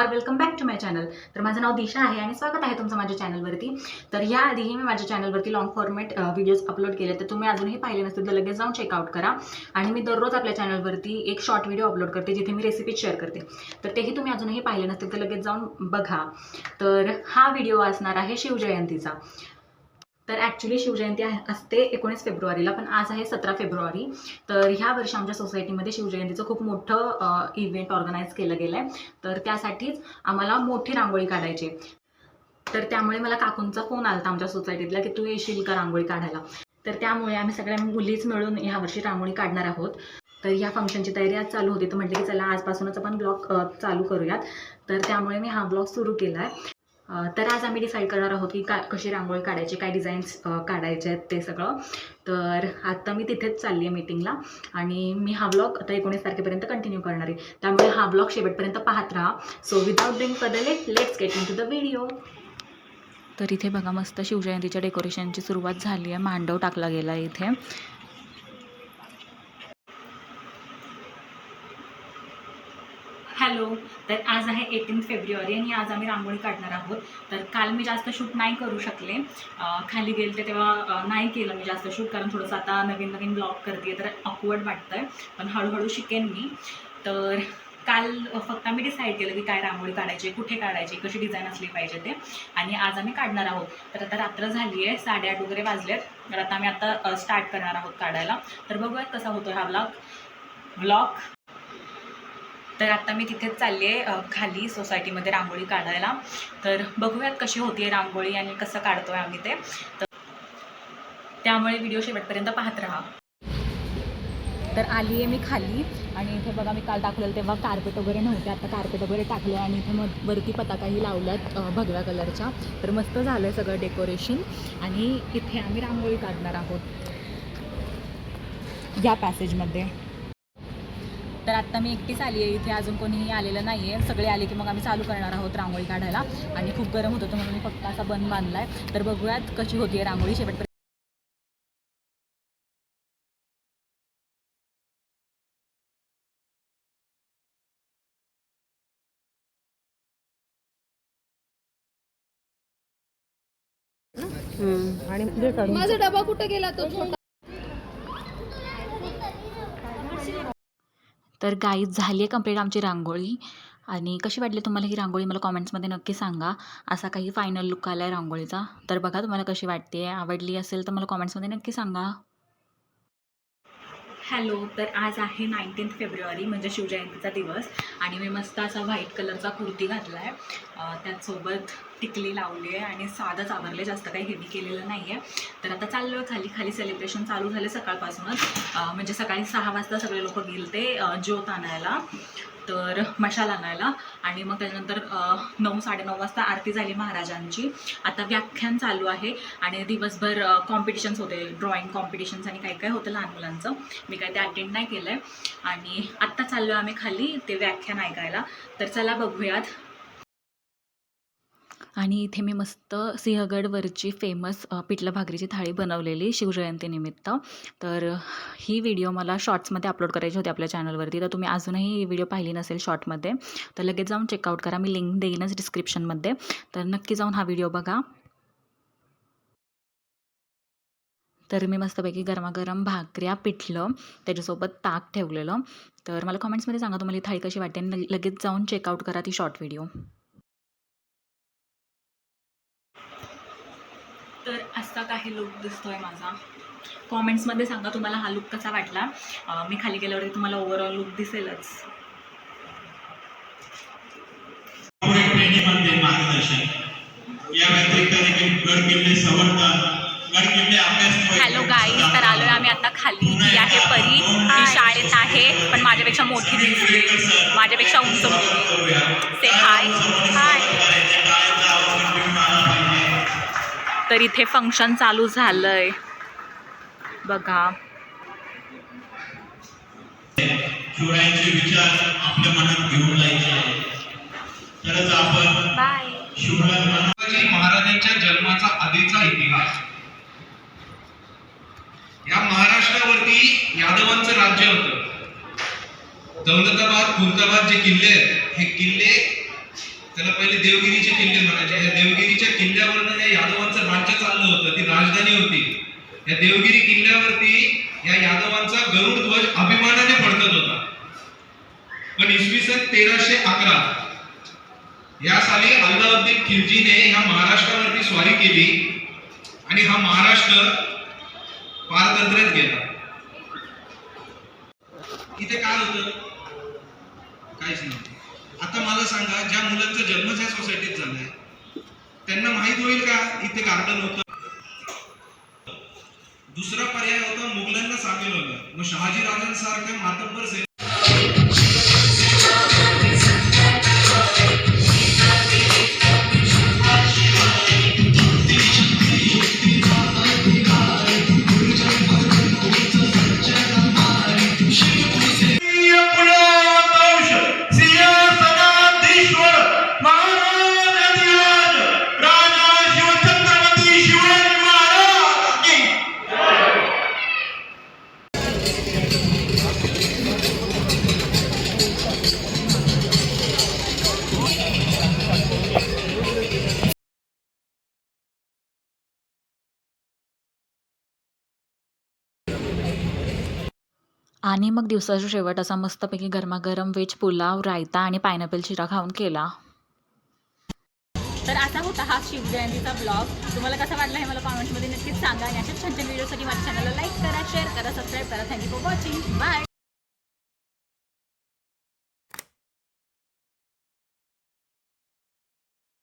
और welcome back to my channel. तर माझं नाव दिशा आहे आणि स्वागत आहे तुमचं माझ्या चॅनलवरती। तर याआधीही मी माझ्या चॅनलवरती लॉंग फॉर्मॅट व्हिडिओज अपलोड केले, तर तुम्ही अजूनही पाहिले नसतील तर लगेच जाऊन चेकआउट करा। आणि मी दररोज आपल्या चॅनलवरती एक शॉर्ट व्हिडिओ अपलोड करते जिथे मी रेसिपी शेअर करते, तर तेही तुम्ही अजूनही पाहिले नसतील तर लगेच जाऊन बघा। तर हा व्हिडिओ असणार आहे शिवजयंतीचा। तर ॲक्च्युली शिवजयंती असते 19 फेब्रुवारीला, पण आज आहे 17 फेब्रुवारी। तर ह्या वर्षी आमच्या सोसायटीमध्ये शिवजयंतीचं खूप मोठं इव्हेंट ऑर्गनाईज केलं गेलं आहे। तर त्यासाठीच आम्हाला मोठी रांगोळी काढायची। तर त्यामुळे मला काकूंचा फोन आला आमच्या सोसायटीतला की तू येशील का रांगोळी काढायला। तर त्यामुळे आम्ही सगळ्या मुलीच मिळून ह्या वर्षी रांगोळी काढणार आहोत। तर ह्या फंक्शनची तयारी आज चालू होती, तर म्हटलं की चला आजपासूनच आपण ब्लॉग चालू करूयात। तर त्यामुळे मी हा ब्लॉग सुरू केला आहे। तर आज आम्ही डिसाईड करणार आहोत की कशी रांगोळी काढायची, काय डिझाईन्स काढायचे आहेत ते सगळं। तर आता मी तिथेच चालली आहे मीटिंगला आणि मी हा ब्लॉग आता 19 तारखेपर्यंत कंटिन्यू करणार आहे। त्यामुळे हा ब्लॉग शेवटपर्यंत पाहत राहा। So without doing further let's get into the video. तर इथे बघा मस्त शिवजयंतीच्या डेकोरेशनची सुरुवात झाली आहे। मांडव टाकला गेला आहे इथे। हॅलो, तर आज आहे 18 फेब्रुवारी आणि आज आम्ही रांगोळी काढणार आहोत। तर काल मी जास्त शूट नाही करू शकले, खाली गेले तेव्हा नाही केलं मी जास्त शूट, कारण थोडंसं आता नवीन ब्लॉग करते तर ऑकवर्ड वाटतं आहे, पण हळूहळू शिकेन मी। तर काल फक्त आम्ही डिसाईड केलं की काय रांगोळी काढायची, कुठे काढायची, कशी डिझाईन असली पाहिजे ते, आणि आज आम्ही काढणार आहोत। तर आता रात्र झाली आहे, 8:30 वगैरे वाजलेत। तर आता आम्ही आता स्टार्ट करणार आहोत काढायला। तर बघूयात कसा होतो हा ब्लॉग। तर आता मी तिथेच चालली आहे खाली सोसायटीमध्ये रांगोळी काढायला। तर बघूयात कशी होती रांगोळी आणि कसं काढतोय आम्ही ते, तर त्यामुळे व्हिडिओ शेवटपर्यंत पाहत राहा। तर आली आहे मी खाली आणि इथे बघा मी काल टाकलेलं तेव्हा कार्पेट वगैरे नव्हते, आता कार्पेट वगैरे टाकले आणि इथे मग वरती पताकाही लावल्यात भगव्या कलरच्या। तर मस्त झालं आहे सगळं डेकोरेशन आणि इथे आम्ही रांगोळी काढणार आहोत या पॅसेजमध्ये। तर आत्ता मी एकटीच आली आहे इथे, अजून कोणीही आलेलं नाही आहे। सगळे आले की मग आम्ही चालू करणार आहोत रांगोळी काढायला। आणि खूप गरम होत होतं म्हणून मी फक्त असा बन बांधला आहे। तर बघूयात कशी होती आहे रांगोळी शेवटपर्यंत। आणि माझा डबा कुठे गेला तो छोटा? तर गाईज झाली आहे कंप्लीट आमची रांगोळी। आणि कशी वाटली तुम्हाला ही रांगोळी मला कॉमेंट्समध्ये नक्की सांगा। असा काही फायनल लुक आला आहे रांगोळीचा। तर बघा तुम्हाला कशी वाटते, आवडली असेल तर मला कॉमेंट्समध्ये नक्की सांगा। हॅलो, तर आज आहे 19 फेब्रुवारी म्हणजे शिवजयंतीचा दिवस आणि मी मस्त असा व्हाईट कलरचा कुर्ती घातला आहे, त्याचसोबत टिकली लावली आहे आणि साधंच आवरले, जास्त काही हेवी केलेलं नाही आहे। तर आता चाललो खाली सेलिब्रेशन चालू झाले सकाळपासूनच, म्हणजे सकाळी 6 वाजता सगळे लोक गेले ते ज्योत आणायला, तर मशाल आणायला। आणि मग त्याच्यानंतर 9 साडेनऊ वाजता आरती झाली महाराजांची। आता व्याख्यान चालू आहे आणि दिवसभर कॉम्पिटिशन्स होते, ड्रॉइंग कॉम्पिटिशन्स आणि काय काय होतं लहान मुलांचं। मी काय ते अटेंड नाही केलं आहे आणि आत्ता चाललो आम्ही खाली ते व्याख्यान ऐकायला। तर चला बघूयात। आणि इथे मी मस्त सिंहगडवरची फेमस पिठलं भाकरीची थाळी बनवलेली शिवजयंतीनिमित्त। तर ही व्हिडिओ मला शॉर्ट्समध्ये अपलोड करायची होती आपल्या चॅनलवरती, तर तुम्ही अजूनही ही व्हिडिओ पाहिली नसेल शॉर्टमध्ये तर लगेच जाऊन चेकआउट करा, मी लिंक देईनच डिस्क्रिप्शनमध्ये। तर नक्की जाऊन हा व्हिडिओ बघा। तर मी मस्तपैकी गरमागरम भाकऱ्या पिठलं त्याच्यासोबत ताक ठेवलेलं। तर मला कमेंट्समध्ये सांगा तुम्हाला ही थाळी कशी वाटते आणि लगेच जाऊन चेकआउट करा ती शॉर्ट व्हिडिओ। तर असा काही लुक दिसतोय माझा, कॉमेंट्समध्ये सांगा तुम्हाला हा लुक कसा वाटला। मी खाली गेल्यावरती तुम्हाला ओव्हरऑल लुक दिसेलच। हॅलो गाईज, तर आलोय आम्ही आता खाली। ही आहे परी, ही शाळेत आहे पण माझ्यापेक्षा मोठी दिसते, माझ्यापेक्षा उंच मुलगी। से हाय हाय। तर इथे फंक्शन चालू झालंय बघा। शिवरायांचे विचार आपल्या मनात घेऊन जायचे, तरच आपण बाय। शिवाजी महाराजांच्या जन्माचा आधीचा इतिहास। या महाराष्ट्रावरती यादवांचं राज्य होतं। दौलताबाद, खुलताबाद जे किल्ले आहेत, हे किल्ले त्याला पहिले देवगिरीचे किल्ले म्हणायचे. या देवगिरीच्या किल्ल्यावरनं या यादवांचं राज्य चाललं होतं, ती राजधानी होती. या देवगिरी किल्ल्यावरती या यादवांचा गरुड ध्वज अभिमानाने फडकत होता. पण इसवी सन 1311 या साली अल्लाउद्दीन खिलजीने ह्या महाराष्ट्रावरती स्वारी केली आणि हा महाराष्ट्र पारतंत्र्यात गेला. इथे काय होतं? काहीच नव्हतं. आता मला सांगा, ज्या मुलांचा जन्म ज्या सोसायटीत झालाय त्यांना माहित होईल का इथे गार्डन होतं? दुसरा पर्याय होता मुघलांना सामील होणं. मग शहाजी राजांसारख्या मातब्बर आणि मग दिवसाचा शेवट असा मस्तपैकी गरमागरम व्हेज पुलाव, रायता आणि पायनॅपल शिरा खाऊन केला. तर असा होता हा शिवजयंतीचा ब्लॉग. तुम्हाला कसा वाटला हे मला कॉमेंट्समध्ये नक्कीच सांगा. आणि अशाच छान छान व्हिडिओसाठी माझ्या चॅनलला लाईक करा, शेअर करा, सबस्क्राईब करा. Thank you for watching. बाय.